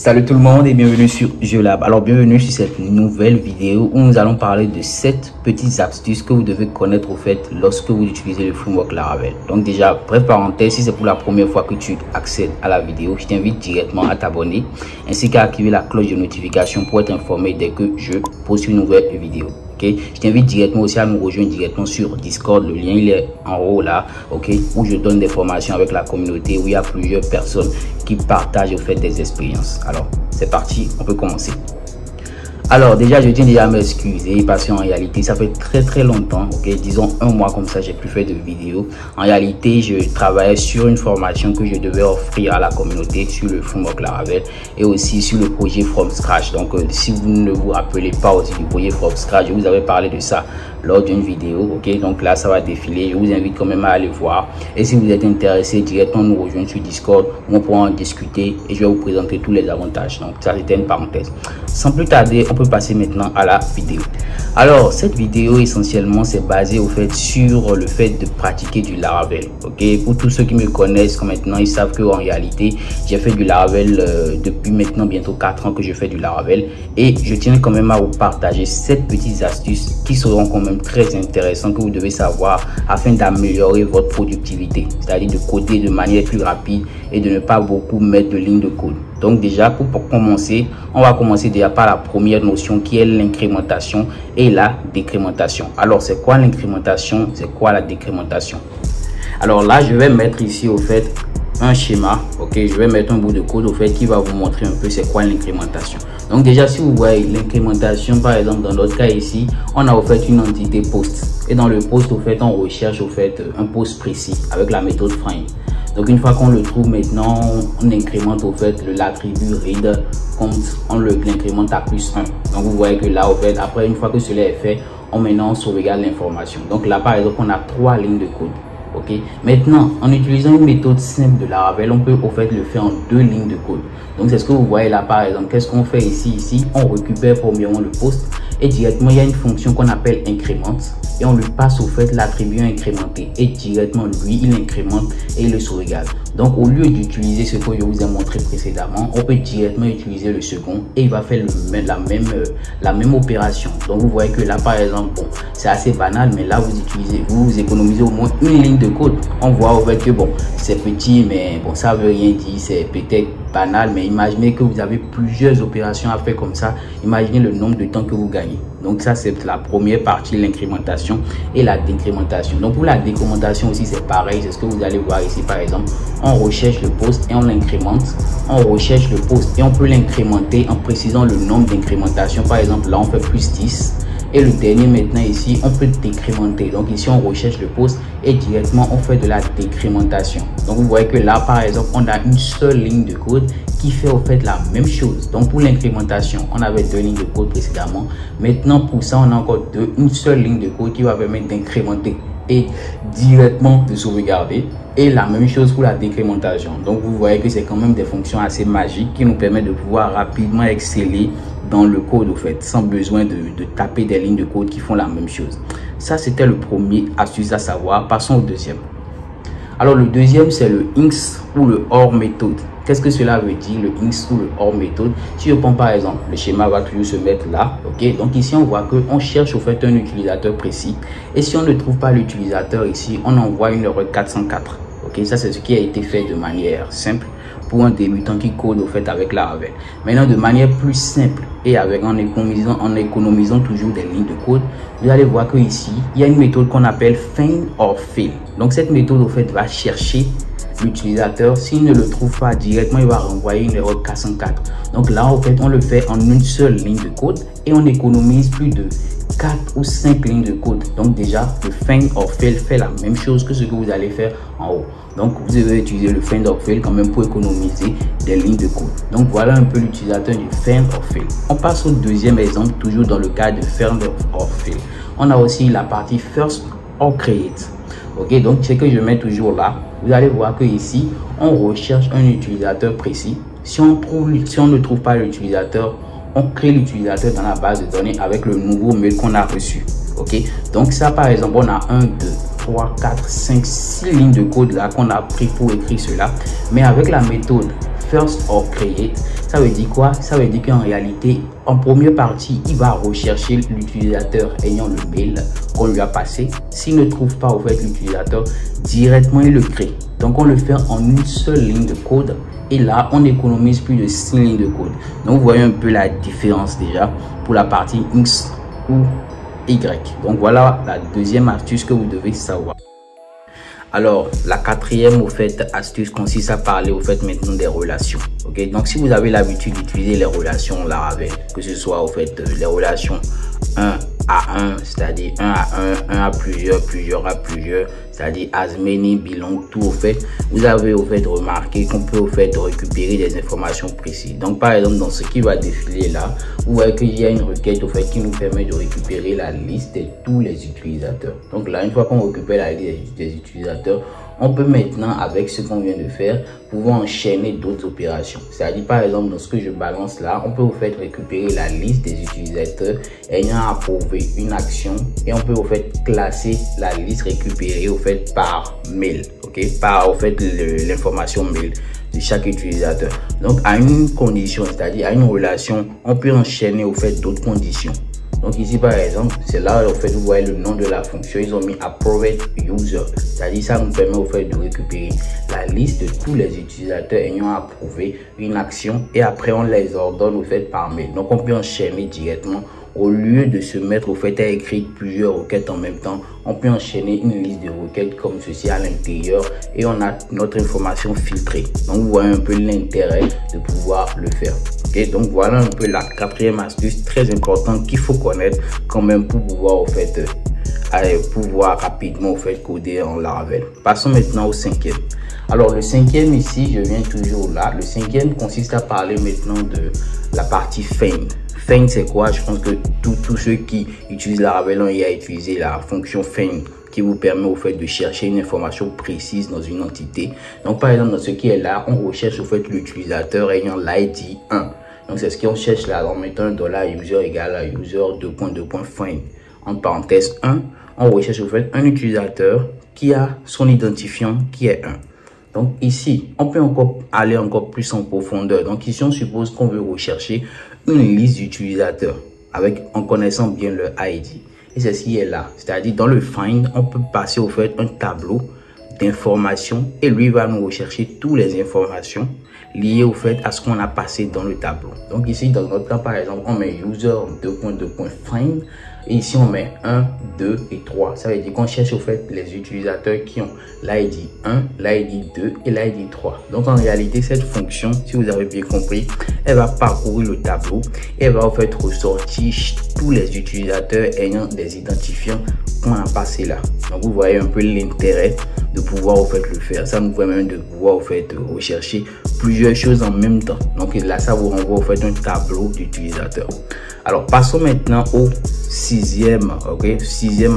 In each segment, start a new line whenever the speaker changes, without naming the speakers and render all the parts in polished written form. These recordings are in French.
Salut tout le monde et bienvenue sur Geolab. Alors bienvenue sur cette nouvelle vidéo où nous allons parler de 7 petites astuces que vous devez connaître au fait lorsque vous utilisez le framework Laravel. Donc déjà, bref parenthèse, si c'est pour la première fois que tu accèdes à la vidéo, je t'invite directement à t'abonner ainsi qu'à activer la cloche de notification pour être informé dès que je poste une nouvelle vidéo. Je t'invite directement aussi à nous rejoindre directement sur Discord. Le lien il est en haut là, où je donne des formations avec la communauté, où il y a plusieurs personnes qui partagent au fait des expériences. Alors c'est parti, on peut commencer. Alors déjà, je tiens déjà à m'excuser parce qu'en réalité, ça fait très longtemps, disons un mois comme ça, j'ai plus fait de vidéos. En réalité, je travaillais sur une formation que je devais offrir à la communauté sur le framework Laravel et aussi sur le projet From Scratch. Donc, si vous ne vous rappelez pas aussi du projet From Scratch, je vous avais parlé de ça lors d'une vidéo, donc là, ça va défiler. Je vous invite quand même à aller voir. Et si vous êtes intéressé, directement nous rejoindre sur Discord, on pourra en discuter et je vais vous présenter tous les avantages. Donc, ça, c'était une parenthèse. Sans plus tarder, on peut passer maintenant à la vidéo. Alors cette vidéo essentiellement c'est basé au fait sur le fait de pratiquer du Laravel. Pour tous ceux qui me connaissent comme maintenant, ils savent que en réalité j'ai fait du Laravel depuis maintenant bientôt 4 ans que je fais du Laravel, et je tiens quand même à vous partager 7 petites astuces qui seront quand même très intéressantes que vous devez savoir afin d'améliorer votre productivité, c'est-à-dire de coder de manière plus rapide et de ne pas beaucoup mettre de lignes de code. Donc déjà, pour commencer, on va commencer déjà par la première notion qui est l'incrémentation et la décrémentation. Alors, c'est quoi l'incrémentation? C'est quoi la décrémentation? Alors là, je vais mettre ici au fait un schéma, je vais mettre un bout de code au fait qui va vous montrer un peu c'est quoi l'incrémentation. Donc déjà, si vous voyez l'incrémentation, par exemple dans notre cas ici, on a au fait une entité post, et dans le post au fait on recherche au fait un post précis avec la méthode find. Donc une fois qu'on le trouve maintenant, on incrémente au fait l'attribut read compte, on l'incrémente à +1. Donc vous voyez que là au fait, après une fois que cela est fait, on sauvegarde l'information. Donc là par exemple, on a 3 lignes de code. Maintenant, en utilisant une méthode simple de Laravel, on peut au fait le faire en 2 lignes de code. Donc c'est ce que vous voyez là par exemple. Qu'est-ce qu'on fait ici? On récupère premièrement le post et directement il y a une fonction qu'on appelle incrémente et on lui passe au fait l'attribut incrémenté et directement lui il incrémente et il le sauvegarde. Donc au lieu d'utiliser ce que je vous ai montré précédemment, on peut directement utiliser le second et il va faire la même opération. Donc vous voyez que là par exemple, bon, c'est assez banal, mais là vous économisez au moins une ligne de code. On voit au fait que bon, c'est petit, mais bon, ça veut rien dire, c'est peut-être banal, mais imaginez que vous avez plusieurs opérations à faire comme ça. Imaginez le nombre de temps que vous gagnez. Donc ça, c'est la première partie, l'incrémentation et la décrémentation. Donc pour la décrémentation aussi, c'est pareil. C'est ce que vous allez voir ici par exemple. On recherche le post et on l'incrémente. On recherche le post et on peut l'incrémenter en précisant le nombre d'incrémentation. Par exemple, là, on fait +10. Et le dernier maintenant ici, on peut décrémenter. Donc ici, on recherche le post et directement, on fait de la décrémentation. Donc vous voyez que là, par exemple, on a une seule ligne de code qui fait au fait la même chose. Donc pour l'incrémentation, on avait 2 lignes de code précédemment. Maintenant, pour ça, on a encore une seule ligne de code qui va permettre d'incrémenter et directement de sauvegarder. Et la même chose pour la décrémentation. Donc vous voyez que c'est quand même des fonctions assez magiques qui nous permettent de pouvoir rapidement exceller dans le code au fait, sans besoin de taper des lignes de code qui font la même chose. Ça, c'était le premier astuce à savoir. Passons au deuxième. Alors le deuxième, c'est le inks ou le or méthode. Qu'est-ce que cela veut dire, le inks ou le or méthode? Si je prends par exemple, le schéma va toujours se mettre là, donc ici on voit qu'on cherche au fait un utilisateur précis, et si on ne trouve pas l'utilisateur ici, on envoie une erreur 404. Ça c'est ce qui a été fait de manière simple pour un débutant qui code au fait avec Laravel. Maintenant, de manière plus simple et en économisant toujours des lignes de code, vous allez voir que ici il y a une méthode qu'on appelle find or fail. Donc cette méthode au fait va chercher l'utilisateur. S'il ne le trouve pas directement, il va renvoyer une erreur 404. Donc là en fait on le fait en une seule ligne de code et on économise plus de 4 ou 5 lignes de code. Donc déjà le find or fail fait la même chose que ce que vous allez faire en haut. Donc vous devez utiliser le find or fail quand même pour économiser des lignes de code. Donc voilà un peu l'utilisateur du find or fail. On passe au deuxième exemple, toujours dans le cas de find or fail. On a aussi la partie first or create. Donc c'est que je mets toujours là. Vous allez voir que ici on recherche un utilisateur précis. Si on ne trouve pas l'utilisateur, on crée l'utilisateur dans la base de données avec le nouveau mail qu'on a reçu. Donc ça par exemple, on a 1, 2, 3, 4, 5, 6 lignes de code là qu'on a pris pour écrire cela. Mais avec la méthode first or create, ça veut dire quoi? Ça veut dire qu'en réalité, en première partie, il va rechercher l'utilisateur ayant le mail qu'on lui a passé. S'il ne trouve pas, au fait, l'utilisateur, directement, il le crée. Donc, on le fait en une seule ligne de code. Et là, on économise plus de 6 lignes de code. Donc, vous voyez un peu la différence déjà pour la partie X ou Y. Donc, voilà la deuxième astuce que vous devez savoir. Alors, la quatrième, au fait, astuce consiste à parler, au fait, maintenant des relations. Ok, donc si vous avez l'habitude d'utiliser les relations Laravel, que ce soit, au fait, les relations 1 à 1, c'est-à-dire 1 à 1, 1 à plusieurs, plusieurs à plusieurs, c'est-à-dire as many, belong to, au fait, vous avez, au fait, remarqué qu'on peut, au fait, récupérer des informations précises. Donc, par exemple, dans ce qui va défiler là, vous voyez qu'il y a une requête, au fait, qui nous permet de récupérer la liste de tous les utilisateurs. Donc là, une fois qu'on récupère la liste des utilisateurs, on peut maintenant, avec ce qu'on vient de faire, pouvoir enchaîner d'autres opérations. C'est-à-dire, par exemple, dans ce que je balance là, on peut au fait récupérer la liste des utilisateurs ayant approuvé une action et on peut au fait classer la liste récupérée au fait par mail, ok, par au fait l'information mail de chaque utilisateur. Donc, à une condition, c'est-à-dire à une relation, on peut enchaîner au fait d'autres conditions. Donc ici par exemple, c'est là au fait vous voyez le nom de la fonction, ils ont mis approved user, c'est-à-dire ça nous permet au fait de récupérer la liste de tous les utilisateurs ayant approuvé une action et après on les ordonne au fait par mail. Donc on peut enchaîner directement au lieu de se mettre au fait à écrire plusieurs requêtes en même temps. On peut enchaîner une liste de requêtes comme ceci à l'intérieur et on a notre information filtrée. Donc vous voyez un peu l'intérêt de pouvoir le faire. Okay, donc voilà un peu la quatrième astuce très importante qu'il faut connaître quand même pour pouvoir au fait pouvoir rapidement au fait coder en Laravel. Passons maintenant au cinquième. Alors le cinquième ici, je viens toujours là. Le cinquième consiste à parler maintenant de la partie feign. Feign c'est quoi? Je pense que tous ceux qui utilisent Laravel ont utilisé la fonction feign qui vous permet au fait de chercher une information précise dans une entité. Donc par exemple dans ce qui est là, on recherche au fait l'utilisateur ayant l'ID 1. Donc c'est ce qu'on cherche là en mettant $user égale à user 2.2.find en parenthèse 1. On recherche au fait un utilisateur qui a son identifiant qui est 1. Donc ici, on peut encore aller encore plus en profondeur. Donc ici, on suppose qu'on veut rechercher une liste d'utilisateurs en connaissant bien leur ID. Et c'est ce qui est là. C'est-à-dire dans le find, on peut passer au fait un tableau d'informations et lui va nous rechercher toutes les informations liées au fait à ce qu'on a passé dans le tableau. Donc ici, dans notre cas, par exemple, on met user 2.2.find et ici on met 1, 2 et 3. Ça veut dire qu'on cherche au fait les utilisateurs qui ont l'ID 1, l'ID 2 et l'ID 3. Donc en réalité, cette fonction, si vous avez bien compris, elle va parcourir le tableau et elle va au fait ressortir tous les utilisateurs ayant des identifiants qu'on a passé là. Donc vous voyez un peu l'intérêt de pouvoir au fait le faire. Ça nous permet de pouvoir au fait rechercher plusieurs choses en même temps. Donc là, ça vous renvoie au fait un tableau d'utilisateurs. Alors passons maintenant au sixième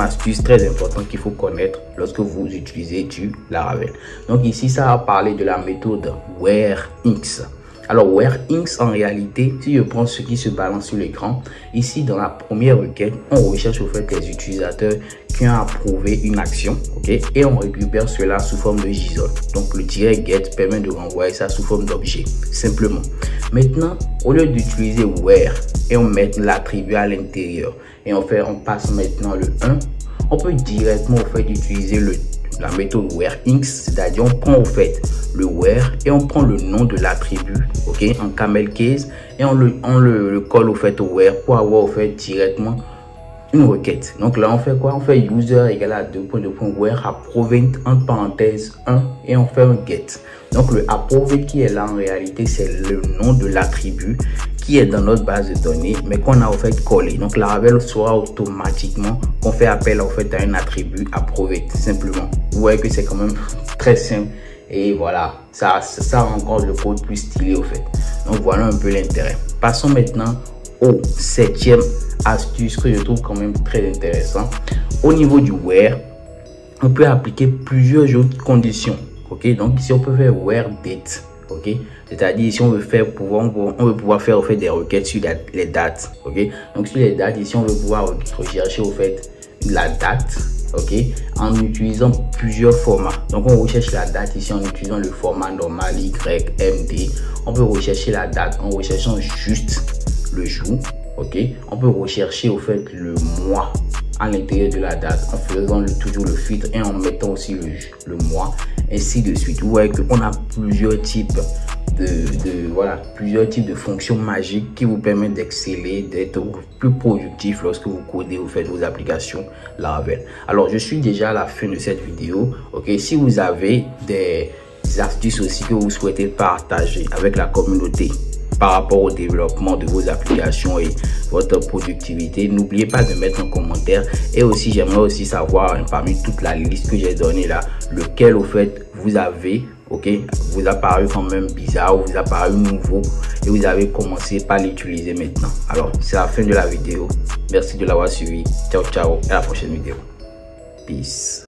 astuce très importante qu'il faut connaître lorsque vous utilisez du Laravel. Donc ici, ça va parler de la méthode where_inks. Alors where_inks en réalité, si je prends ce qui se balance sur l'écran, ici dans la première requête, on recherche au fait les utilisateurs qui ont approuvé une action, ok, et on récupère cela sous forme de JSON. Donc le -get permet de renvoyer ça sous forme d'objet, simplement. Maintenant, au lieu d'utiliser where et on met l'attribut à l'intérieur et on passe maintenant le 1, on peut directement au fait utiliser la méthode where_inks, c'est-à-dire on prend au fait le where et on prend le nom de l'attribut, ok, en camel case, et on le colle au fait au where pour avoir au fait directement une requête. Donc là on fait quoi? On fait user égale à 2.2.where approved en parenthèse 1 et on fait un get. Donc le approved qui est là en réalité c'est le nom de l'attribut qui est dans notre base de données mais qu'on a au fait collé. Donc Laravel saura automatiquement qu'on fait appel au fait à un attribut approved simplement. Vous voyez que c'est quand même très simple et voilà, ça rend encore le code plus stylé au fait. Donc voilà un peu l'intérêt. Passons maintenant au septième astuce que je trouve quand même très intéressant. Au niveau du where, on peut appliquer plusieurs autres conditions. Ok, donc ici on peut faire where date. Ok, c'est-à-dire ici on veut pouvoir faire au fait des requêtes sur les dates. Ok, donc sur les dates ici on veut pouvoir rechercher au fait la date ok, en utilisant plusieurs formats. Donc on recherche la date ici en utilisant le format normal YMD. On peut rechercher la date en recherchant juste le jour, ok. On peut rechercher au fait le mois à l'intérieur de la date en faisant toujours le filtre et en mettant aussi le mois, ainsi de suite. Vous voyez qu'on a plusieurs types plusieurs types de fonctions magiques qui vous permettent d'exceller, d'être plus productif lorsque vous codez ou faites vos applications Laravel. Alors je suis déjà à la fin de cette vidéo, ok. Si vous avez des astuces aussi que vous souhaitez partager avec la communauté par rapport au développement de vos applications et votre productivité, n'oubliez pas de mettre un commentaire. Et aussi j'aimerais aussi savoir parmi toute la liste que j'ai donnée là, lequel au fait vous avez, ok, vous a paru quand même bizarre ou vous a paru nouveau et vous avez commencé par l'utiliser maintenant. Alors c'est la fin de la vidéo, merci de l'avoir suivi, ciao ciao, à la prochaine vidéo, peace.